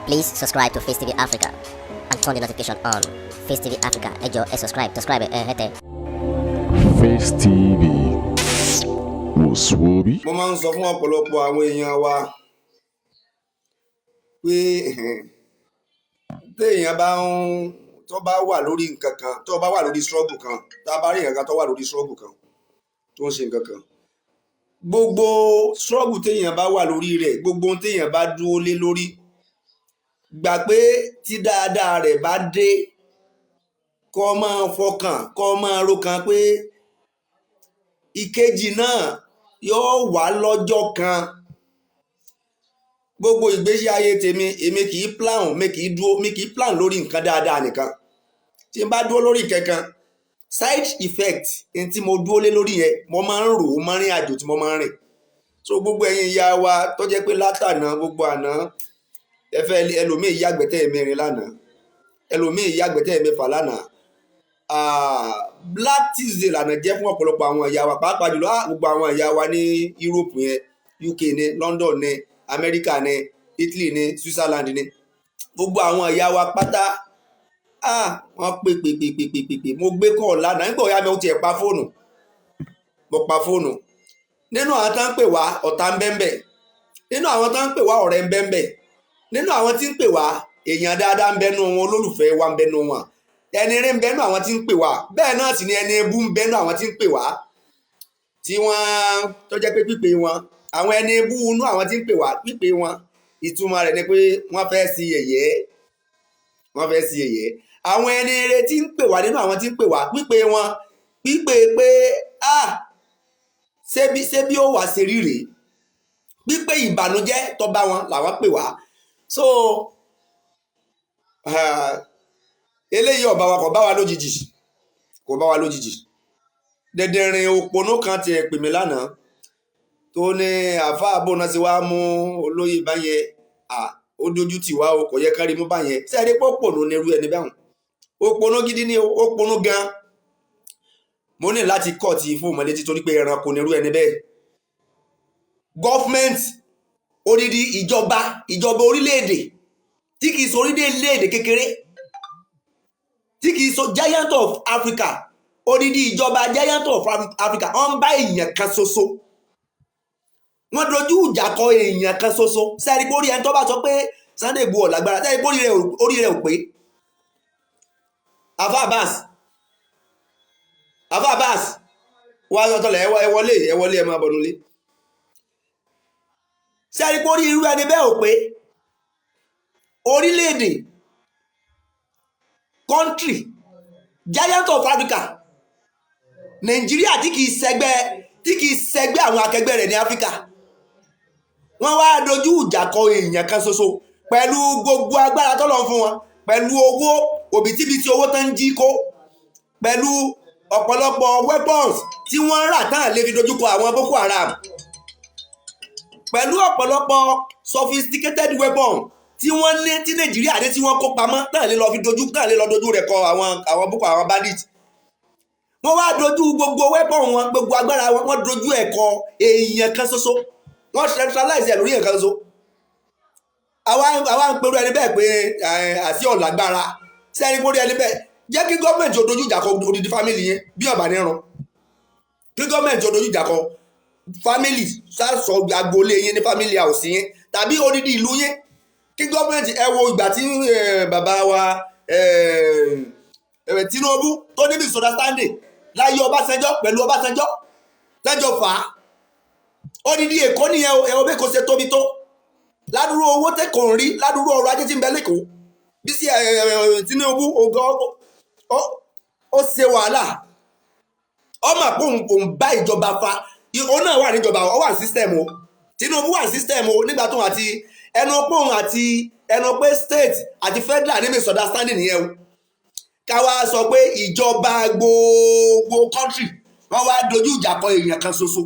Please subscribe to Face TV Africa and turn the notification on. Face TV Africa, ẹ jọ̀ọ́ ẹ subscribe hete. Face TV Muswobi. Mo máa ń sọ fún ọ̀pọ̀lọpọ̀ àwọn èèyàn wa pé téèyàn tó bá wà lórí nǹkan kan, tó bá wà lórí struggle kan, tá a bá rí nǹkan kan tó wà lórí struggle kan tó ń ṣe nǹkan kan, gbogbo struggle téèyàn bá wà lórí rẹ̀, gbogbo téèyàn bá dúró lé lórí, gbà pé tí dáadáa rẹ̀ bá dé, kó máa fọkàn, kó máa rokan pé ìkejì náà yóò wá lọ́jọ́ kan. Gbogbo ìgbésí ayé tèmi, èmi kì í plan lórí nǹkan dáadáa nìkan. Tí n bá dúró lórí kankan, side effect ní tí mo dúró lé lórí yẹn, mo máa ń rò ó máa ń rìn àjò tí mo máa ń rìn. So gbogbo ẹ̀yin ìyá wa tó jẹ́ pé látàná gbogbo àná ẹlòmíì yàgbẹ́tẹ̀ mẹ́rin lánàá, ẹlòmíì yàgbẹ́tẹ̀ mẹ́fà lánàá. Black Tuesday lànà jẹ́ fún ọ̀pọ̀lọpọ̀ àwọn ìyá wa, pàápàá jùlọ gbogbo àwọn ìyá wa ní Europe yẹn, UK ní, London ní, America ní, Italy ní, Switzerland ní, gbogbo àwọn ìyá wa pátá wọ́n pè mo gbé kọ́ lánàá nígbà ọ̀yá mi ó tiẹ̀ pa fóònù, mo pa fóònù. Nínú àwọn tá ń pè wá ọ̀tá ń bẹ́ńbẹ́, nínú àwọn tá ń pè wá ọ̀rẹ́ ń bẹ́ńbẹ́, nínú àwọn tí ń pè wá èèyàn dáadáa ń bẹ́nu wọn, olólùfẹ́ wa ń bẹ́nu wọn, ẹni rí ń bẹ́nu àwọn tí ń pè wá, bẹ́ẹ̀ náà sì ni ẹni ebú ń bẹ́nu àwọn tí ń pè wá, tí wọ́n tó jẹ́ pé pípé wọn, àwọn ẹni ebú inú àwọn tí ń pè wá, pípé wọn ìtumọ̀ rẹ̀ ni pé wọ́n fẹ́ sí yẹ̀yẹ́, wọ́n fẹ́ sí yẹ̀yẹ́. Àwọn ẹni eré tí ń pè wá nínú àwọn tí ń pè wá, pípé wọn, pípé pé ṣé bí ó wà ṣe rí rèé, pípé ìbànújẹ́ tó bá wọn làwọn pè wá. So eléyìí ọba wa kò bá wa lójijì, kò bá wa lójijì. Dẹ̀dẹ̀rìn òpónú kan ti pè mí lánàá tó ní àfáà àbóná sí wa mú olóyè báyẹn, ó dojú tì wá o, kò yẹ kárí mú báyẹn. Sẹ́ẹ̀rí pé òpónú ni irú ẹni báwọn, òpónú gidi ni, òpónú gan. Mo ní láti kọ́ ti fún ọmọdé títorí pé ẹranko ni irú ẹni bẹ́ẹ̀. Gọ́fúmẹ́ǹtì, odidi ìjọba orílẹ̀-èdè tí kìí sọ orílẹ̀-èdè kékeré, tí kìí sọ giant of Africa, odidi ìjọba giant of Africa, wọ́n bá èèyàn kan ṣoṣo, wọ́n dojú ìjà kọ èèyàn kan ṣoṣo. Sẹ́ẹ̀rí pé orí ẹni tó bá sọ pé Sunday Igboho lágbára, sẹ́ẹ̀rí pé orí rẹ̀ ò pé. Alfa Abbas wá sọ́tọ̀lẹ̀ ẹ wọlé ẹ máa bọ̀ nulẹ̀. Sẹ́ẹ̀rí pé orí irú ẹni bẹ́ẹ̀ ò pé. Orílẹ̀-èdè, country, giant of Africa, Nàìjíríà tí kìí ṣẹgbẹ́ àwọn akẹgbẹ́ rẹ̀ ní Áfíríkà, wọ́n wá dojú ìjà kọ èèyàn kan ṣoṣo pẹ̀lú gbogbo agbára tọ́lọ̀ fún wọn, pẹ̀lú owó òbítíbitì owó tán ń jí kó, pẹ̀lú ọ̀pọ̀lọpọ̀ weapons tí wọ́n rà tán lè fi dojúkọ àwọn Boko Haram, pẹ̀lú ọ̀pọ̀lọpọ̀ sophisticated weapons tí wọ́n ní tí Nàìjíríà ní tí wọ́n kó pamọ́ tán lè lọ dojú rẹ̀ kọ àwọn Boko Haram bandit. Wọ́n wá dojú gbogbo weapon wọn, gbogbo agbára wọn, wọ́n dojú ẹ̀ kọ èèyàn kan ṣoṣo, wọ́n centralize ẹ̀ lórí èèyàn kan ṣoṣo. Àwa ń pẹ̀lú ẹni bẹ́ẹ̀ pé àti ọ̀làgbára. Sẹ́ni kó rí ẹni bẹ́ẹ̀, jẹ́ kí gọ́ọ̀mẹ̀ntì ó dojú ìjà kọ odidi family yẹn bí ọ̀bà nírun, kí gọ́ọ̀mẹ̀ntì ó dojú ìjà kọ family sásọ agboolé yẹn ní family house yẹn tàbí odidi ìlú yẹn, kí gọ́ọ̀mẹ̀ntì ẹ wo ìgbà tí bàbá wa Tinubu tó ní misunderstanding láyé Ọbásanjọ́ pẹ̀lú Ọbásanjọ́ lẹ́jọ́ fà á, odidi Èkó nìyẹn o, ẹ̀wọ̀n bẹ́ẹ̀ kò ṣe tóbi tó, ládùúrú owó tẹ́ kò ń rí, ládùúrú ọrọ̀ ajé tí ń bẹ lẹ́kọ̀ọ́, bí sí Tinubu ó ṣe wàhálà, ọmọ àpò òun bá ìjọba fa, òun náà wà níjọba, ó wà ní system o, Tinubu wà ní system o, nígbà tó àti ẹnu pòun àti ẹnu pé state àti federal ní misunderstanding nìyẹn o. Káwá sọ pé ìjọba gbogbo country wọ́n wá dojú ìjà kọ èèyàn kan ṣoṣo.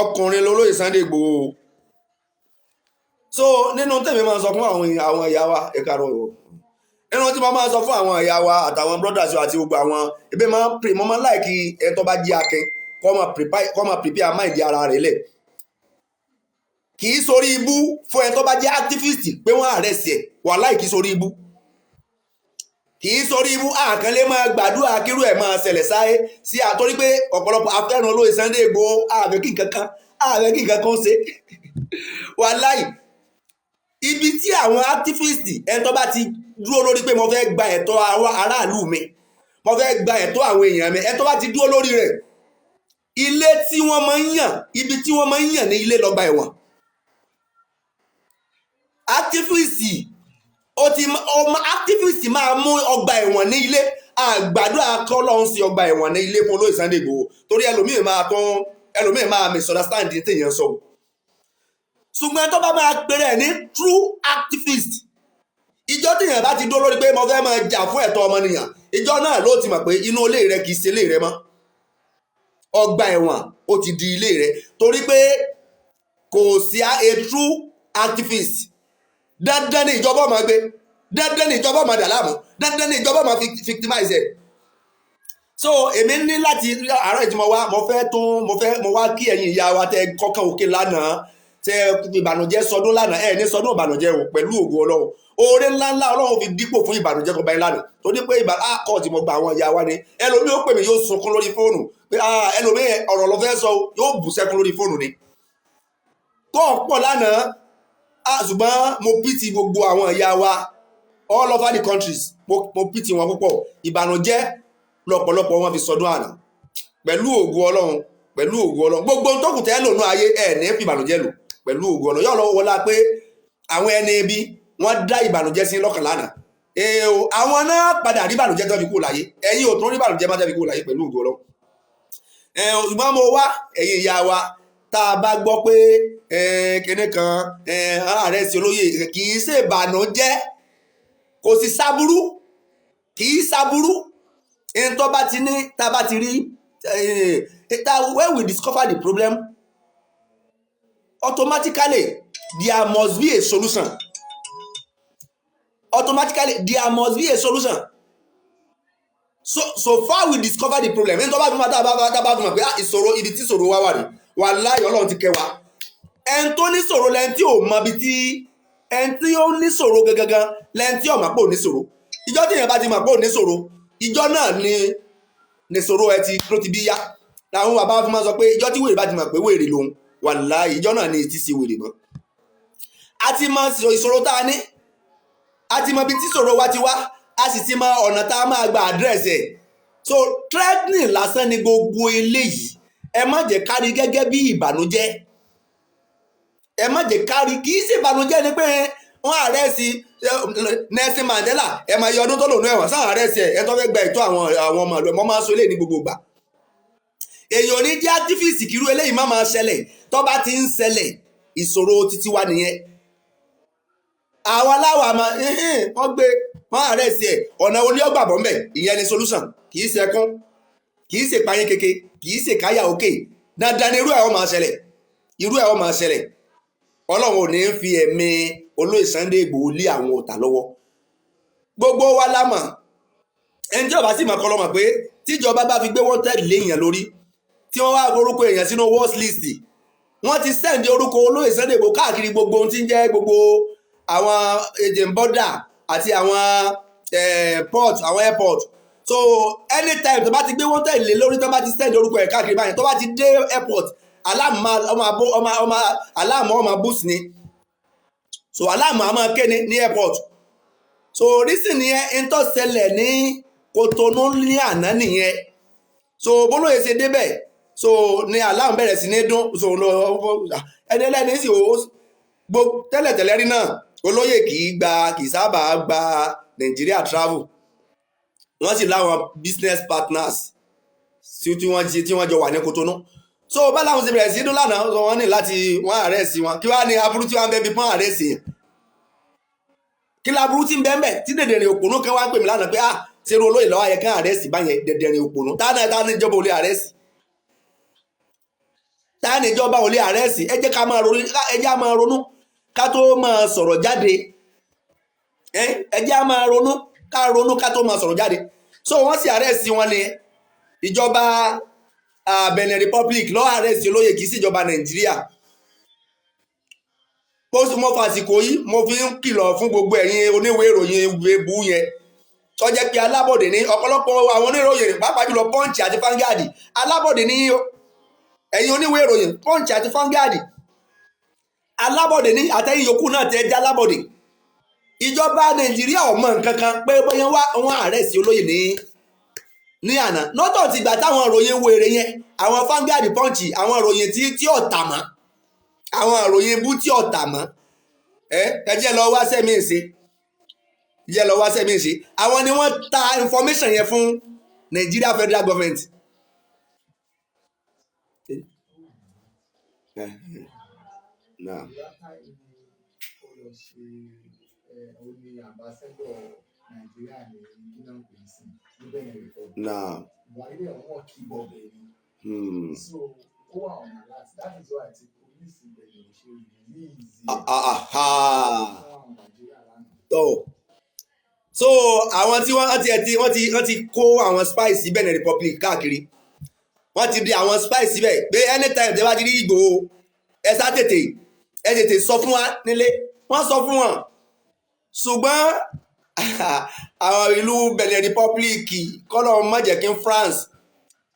Ọkùnrin lolóyè Sunday Igboho. So nínú tèmi máa sọ fún àwọn ìyá wa ẹ̀ka rọ̀, nínú tí mo máa sọ fún àwọn ìyá wa àtàwọn brothers àti gbogbo àwọn ẹbí mo máa láìkí ẹni tó bá jí akin kó máa prepare mind ara rẹ̀ lẹ̀. kì í sórí ibú fún ẹni tó bá jẹ́ activist pé wọ́n arrest ẹ̀ wàláhì kì í sórí ibú kì í sórí ibú àkànlé máa gbàdúrà kírú ẹ̀ máa ṣẹlẹ̀ sáyé sí àtọ́rí pé ọ̀pọ̀lọpọ̀ afẹ́ràn olóyè Sunday Igboho ààbẹ̀ kí nǹkan kan ṣe wàláhì ibi tí àwọn activist ẹni tó bá ti dúró lórí pé mo fẹ́ gba ẹ̀tọ́ aráàlú mi mo fẹ́ gba ẹ̀tọ́ àwọn èèyàn mi ẹni tó bá ti dúró lórí rẹ̀ ilé tí wọ́n máa ń yàn ibi tí wọ́n máa ń yàn ní ilé lọ́gbà ẹ̀wọ̀n activist máa mú ọgbà ẹ̀wọ̀n ní ilé àgbàdo akọ́lọ́hún sí ọgbà ẹ̀wọ̀n ní ilé fún olóyè Sunday Igboho torí ẹlòmíì máa misunderstand téèyàn sọ ṣùgbọ́n tó bá máa pèrè ní true activist ìjọ téèyàn bá ti dó lórí pé mo fẹ́ máa jà fún ẹ̀tọ́ ọmọnìyàn ìjọ náà ló ti mọ̀ pé inú ilé rẹ kì í ṣe ilé rẹ mọ́ ọgbà ẹ̀wọ̀n ó ti di ilé rẹ torí pé kò sí a true activist dandan ni ìjọba máa gbé dandan ni ìjọba máa dà láàmú dandan ni ìjọba máa victimize ẹ̀ so èmi ní láti àárọ̀ ìtumọ̀ wa mo wá kí ẹ̀yin ìyá wa tẹ kọ́kàn òkè lánàá tẹ ìbànújẹ́ sọdún lánàá ẹ̀ ní sọdún ìbànújẹ́ o pẹ̀lú ògo Ọlọ́run oore ńláńlá Ọlọ́run fi dípò fún ìbànújẹ́ kan báyìí lánàá tó ní pé kọ́ tí mo gba àwọn ìyá wa ni ẹlòmíì ó pè mí yóò sunkún lórí fóònù pé ẹlòmíì ọ̀rọ̀ ló fẹ́ sọ yóò bù sẹ́kún lórí fóònù ni kọ́ ọ̀pọ̀ lánàá ṣùgbọ́n mo pity gbogbo àwọn ìyá wa all over the countries mo pity wọn púpọ̀ ìbànújẹ́ lọ́pọ̀lọpọ̀ wọn fi sọdún àná pẹ̀lú ògo Ọlọ́run gbogbo tó kù tẹ́ lònú ayé ẹ̀ ní fi ìbànújẹ́ lò pẹ̀lú ògo Ọlọ́run yóò lọ́wọ́ wọlá pé àwọn ẹni ibi wọ́n dá ìbànújẹ́ sí lọ́kàn lánàá àwọn náà padà rí ìbànújẹ́ tó fi kú láyé ẹ̀yin ò tún rí ìbànújẹ́ má tẹ́ fi kú láyé pẹ̀lú ògo Ọlọ́run ṣùgbọ́n mo wá ẹ̀yin ìyá wa tá a bá gbọ́ pé kíní kan ààrẹ sí olóyè kì í ṣe ìbànújẹ́ kò sí sábúrú kì í sábúrú ẹni tó bá ti ní tá a bá ti rí when we discover the problem automatically there must be a solution so far we discover the problem ẹni tó bá fi máa tá a bá fi mọ̀ pé ìṣòro ibi tí ìṣòro wá wà rí wàláhì Ọlọ́run ti kẹwàá ẹni tó ní ṣòro lẹ́ni tí ò mọ ibi tí ẹni tí ó ní ṣòro gangan lẹ́ni tí ò mọ̀ pé ò ní ṣòro ìjọ tí èèyàn bá ti mọ̀ pé ò ní ṣòro ìjọ náà ni ṣòro ẹ ló ti bí yá làwọn bàbá fún máa sọ pé ìjọ tí wèrè bá ti mọ̀ pé wèrè lòun wàláhì ìjọ náà ni ti ṣe wèrè mọ́ a ti mọ ìṣòro tá a ní a ti mọ ibi tí ṣòro wa ti wá a sì ti mọ ọ̀nà tá a máa gba àdírẹ́sì ẹ̀ so threatening lásán ni gbogbo eléyìí ẹ má jẹ́ kárí gẹ́gẹ́ bí ìbànújẹ́ ẹ má jẹ́ kárí kì í ṣe ìbànújẹ́ ni pé wọ́n àrẹ́sì Nelson Mandela ẹ máa yọ ọdún tó lòun ẹ̀wọ̀n sáà àrẹ́sì ẹ̀ tó fẹ́ gba ìtọ́ àwọn ọmọ ìlú ẹ̀mọ́ máa ń sọ eléyìí ní gbogbo ìgbà èèyàn ní jẹ́ activist kírú eléyìí má máa ṣẹlẹ̀ tó bá ti ń ṣẹlẹ̀ ìṣòro títí wa nìyẹn àwọn aláwọ̀ àmọ́ wọ́n àrẹ́sì ẹ̀ ọ̀nà oní ọgbà bọ́ mbẹ̀ ìyẹn ni solution kì í ṣe ẹkún kì í ṣe payín keke kì í ṣe káyà òkè dandan ni irú ẹ̀ ó máa ṣẹlẹ̀ Ọlọ́run ò ní fi ẹ̀mí olóyè Sunday Igboho lé àwọn ọ̀tá lọ́wọ́ gbogbo wa lámọ̀ ẹni tí ọba sì mọ̀ kọ́ lọ́mọ̀ pé tíjọba bá fi gbé wanted lé èèyàn lórí tí wọ́n wá orúkọ èèyàn sínú watch list wọ́n ti send orúkọ olóyè Sunday Igboho káàkiri gbogbo ohun tí ń jẹ́ gbogbo àwọn agent border àti àwọn port àwọn airport so anytime tó bá ti gbé wanted lé lórí tó bá ti send orúkọ ẹ̀ káàkiri báyìí tó bá ti dé airport aláàmù ọmọ boost ni so aláàmù àmọ́ kéne ní airport so reason nìyẹn ń tó ṣẹlẹ̀ ní Kotonu ní àná nìyẹn so bólóyè ṣe débẹ̀ so ní aláàmù bẹ̀rẹ̀ sí ní dún so ẹni ẹlẹ́ni sì ó tẹ́lẹ̀tẹ́lẹ̀ rí náà olóyè kì í sábà gba Nigeria travel wọ́n sì láwọn business partners tí wọ́n jọ wà ní Kotonu so bá láwọn ṣe bẹ̀rẹ̀ sí dún lánàá wọ́n ní láti wọ́n àrẹ́sì wọn kí wá ní aburú tí wọ́n bẹ́ bí pọ́n àrẹ́sì yẹn kí láburú tí ń bẹ́ ń bẹ̀ tí dèdèrè òpònú kan wá ń pè mí lánàá pé ṣerú olóyè lọ́wọ́ ayẹ kán àrẹ́sì báyẹn dèdèrè òpònú táwọn ìjọba olè àrẹ́sì táwọn ìjọba olè àrẹ́sì ẹ jẹ́ ká máa ronú ká tó máa sọ̀rọ̀ jáde ẹ jẹ́ máa ronú ká tó máa sọ̀rọ̀ jáde so wọ́n sì àrẹ́sì wọn ni ìjọba Benin Republic ló arrest olóyè kìí síjọba Nàìjíríà mo fàsìkò yìí mo fi ń kìlọ̀ fún gbogbo ẹ̀yin oníwèé ìròyìn ebu yẹn tó jẹ́ pé alábọ̀dé ní ọ̀pọ̀lọpọ̀ àwọn oníròyìn pàápàá jùlọ Punch àti Vanguard alábọ̀dé ní ẹ̀yin oníwèé ìròyìn Punch àti Vanguard alábọ̀dé ní àtẹ̀yìn yòókù náà tẹ́ jẹ́ alábọ̀dé ìjọba Nàìjíríà ò mọ̀ nǹkan kan pé bóyá wọ́n àrẹ́sì olóyè ní àná lọ́tọ̀ ti gbà táwọn ìròyìn wèrè yẹn àwọn Vanguard Punch àwọn ìròyìn tí ọ̀tà mọ́ àwọn ìròyìn bú tí ọ̀tà mọ́ ẹ jẹ́ lọ wá sẹ́mi ṣe àwọn ni wọ́n ta information yẹn fún Nigeria Federal Government. So àwọn tí wọ́n ti kó àwọn spies sí Benin Republic káàkiri wọ́n ti di àwọn spies síbẹ̀ pé anytime tẹ́ bá ti rí Ìgbòho ẹ tètè sọ fún wa nílé wọ́n sọ fún wọn ṣùgbọ́n àwọn ìlú Benin Republic kọ́lọ̀ má jẹ́ kí France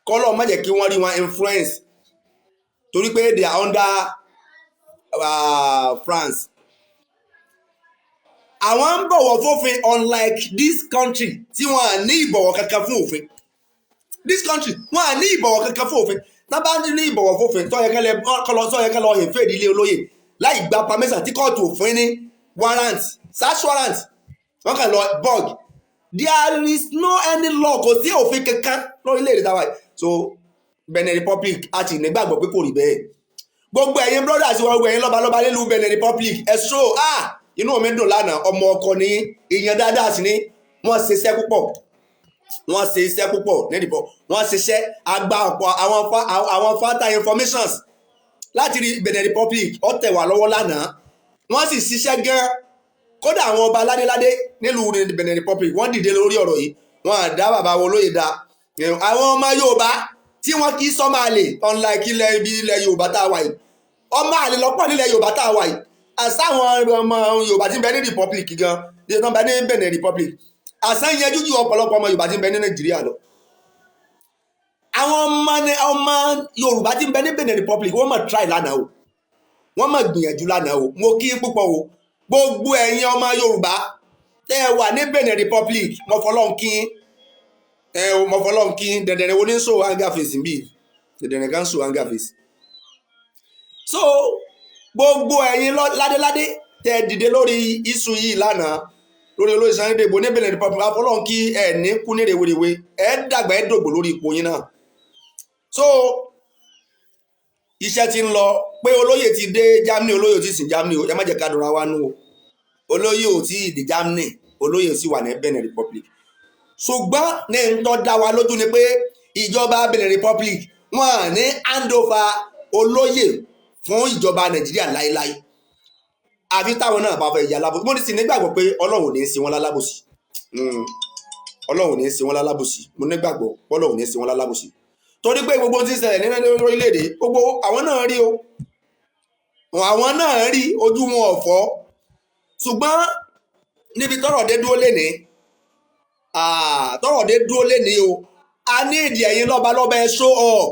kọ́lọ̀ má jẹ́ kí wọ́n rí wọn influence torí pé they are under France. Àwọn ń bọ̀wọ̀ fófin unlike this country tí wọ́n à ní ìbọ̀wọ̀ kankan fún òfin. This country wọ́n à ní ìbọ̀wọ̀ kankan fún òfin. Tá bá ní ìbọ̀wọ̀ fófin tó yẹ kẹ́ lọ hìn fèdí ilé olóyè láì gba permission tí kóòtù òfin ní warrant search warrant wọ́n kàn lọ bug. There is no any law kò sí òfin kankan lórílẹ̀-èdè táwa yìí. So Benin Republic a ti nígbàgbọ́ pé kò rí bẹ́ẹ̀. Gbogbo ẹ̀yin brothers wọ́n gbogbo ẹ̀yin lọ́balọ́ba nílùú Benin Republic ẹ̀ ṣó inú mi dùn lánàá ọmọ ọkọ ní èèyàn dáadáa sí ni wọ́n ṣe iṣẹ́ púpọ̀ nídìbò wọ́n ṣiṣẹ́ àgbà ọ̀pọ̀ àwọn fata informations láti rí Benin Republic ó tẹ̀ wá lọ́wọ́ lánàá wọ́n sì ṣiṣẹ́ gan kódà àwọn ọba ládéládé nílùú Benin Republic wọ́n dìde lórí ọ̀rọ̀ yìí wọ́n á dá bàbá wọn lóye dá àwọn ọmọ Yorùbá tí wọ́n kì í sọ́mọ àlè unlike ilẹ̀ Yorùbá tá a wà yìí ọmọ àlè lọ́pọ̀ nílẹ̀ Yorùbá tá a wà yìí àsáwọn ọmọ Yorùbá tí ń bẹ ní Republic gan tí wọ́n bẹ ní Benin Republic àsán yẹn jújù ọ̀pọ̀lọpọ̀ ọmọ Yorùbá tí ń bẹ ní Nàìjíríà lọ. Àwọn ọmọ Yorùbá tí ń bẹ ní Benin Republic wọ́n mọ̀ try lánàá o wọ́n mọ̀ gbìyànjú lánàá o mo kí púpọ̀ o gbogbo ẹ̀yin ọmọ Yorùbá tẹ́ ẹ wà ní Benin Republic mo fọlọ́n kí dẹ̀dẹ̀rẹ̀ wo ní so anger face bí dẹ̀dẹ̀rẹ̀ kan so anger face. So gbogbo ẹ̀yin ládéládé tẹ́ dìde lórí iṣu yìí lánàá lórí olóyè Sunday Igboho ní Benin Republic afọlọ́n kí ẹ̀ ní kú ní rèwerèwe ẹ̀ dàgbà ẹ̀ dògbò lórí ipò yín náà. So iṣẹ́ ti ń lọ pé olóyè ti dé Germany olóyè ti sìn Germany ẹ má jẹ́ ká dùnra wa nù o olóyè ò tí ì dé Germany olóyè sì wà ní Benin Republic ṣùgbọ́n ní ń tọ́ dá wa lójú ni pé ìjọba Benin Republic wọ́n á ní handover olóyè fún ìjọba Nàìjíríà láéláé àfi táwọn náà bá fẹ́ ìyá alábòsí mo ní sì nígbàgbọ́ pé Ọlọ́run ò ní í ṣe wọ́n lálábòsí Ọlọ́run ò ní í ṣe wọ́n lálábòsí mo nígbàgbọ́ Ọlọ́run ò ní í ṣe wọ́n lálábòsí torí pé gbogbo tí ń ṣẹlẹ̀ nínú orílẹ̀-èdè gbogbo àwọn náà rí o àwọn náà rí ojú wọn ọ̀fọ́ ṣùgbọ́n níbi tọ́rọ̀ dé dúró lénìí o a ní ìdí ẹ̀yin lọ́balọ́ba ẹ show up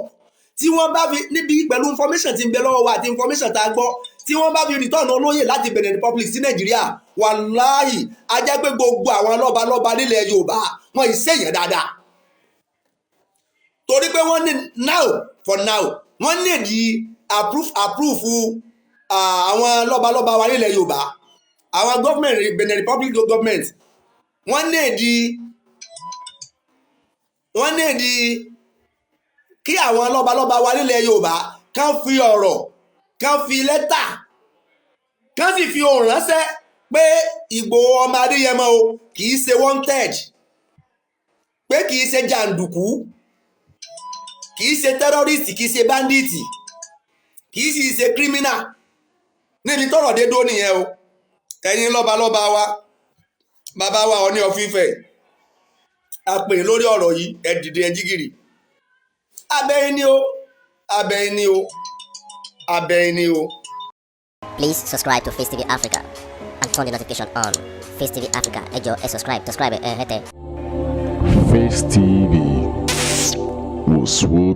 tí wọ́n bá fi níbi pẹ̀lú information tí ń bẹ lọ́wọ́ wa àti information tá a gbọ́ tí wọ́n bá fi return olóyè láti Benin Republic sí Nàìjíríà wàláhì a jẹ́ pé gbogbo àwọn lọ́balọ́ba nílẹ̀ Yorùbá wọn ì ṣèyàn dáadáa torí pé wọ́n ní for now wọ́n ní ìdí approve àwọn lọ́balọ́ba wa nílẹ̀ Yorùbá àwọn government Benin Republic government wọ́n ní ìdí kí àwọn lọ́balọ́ba wa nílẹ̀ Yorùbá kàn fi ọ̀rọ̀ kàn fi lẹ́tà kàn sì fi ohùn ránṣẹ́ pé Ìgbòho ọmọ Adéyẹmọ o kì í ṣe wanted pé kì í ṣe jàǹdùkú kì í ṣe terrorist kì í ṣe bandit kì í sì ṣe criminal níbi tọ́rọ̀ dé dúró nìyẹn o ẹ̀yin lọ́balọ́ba wa bàbá wa Ọọ̀ni of Ifẹ̀ a pè lórí ọ̀rọ̀ yìí ẹ dìde ẹ jígìrì abẹ́yìn ni o. Please subscribe to Face TV Africa and turn the notification on. Face TV Africa, ẹ jọ̀ọ́ ẹ subscribe, hete. Face TV was Swoby.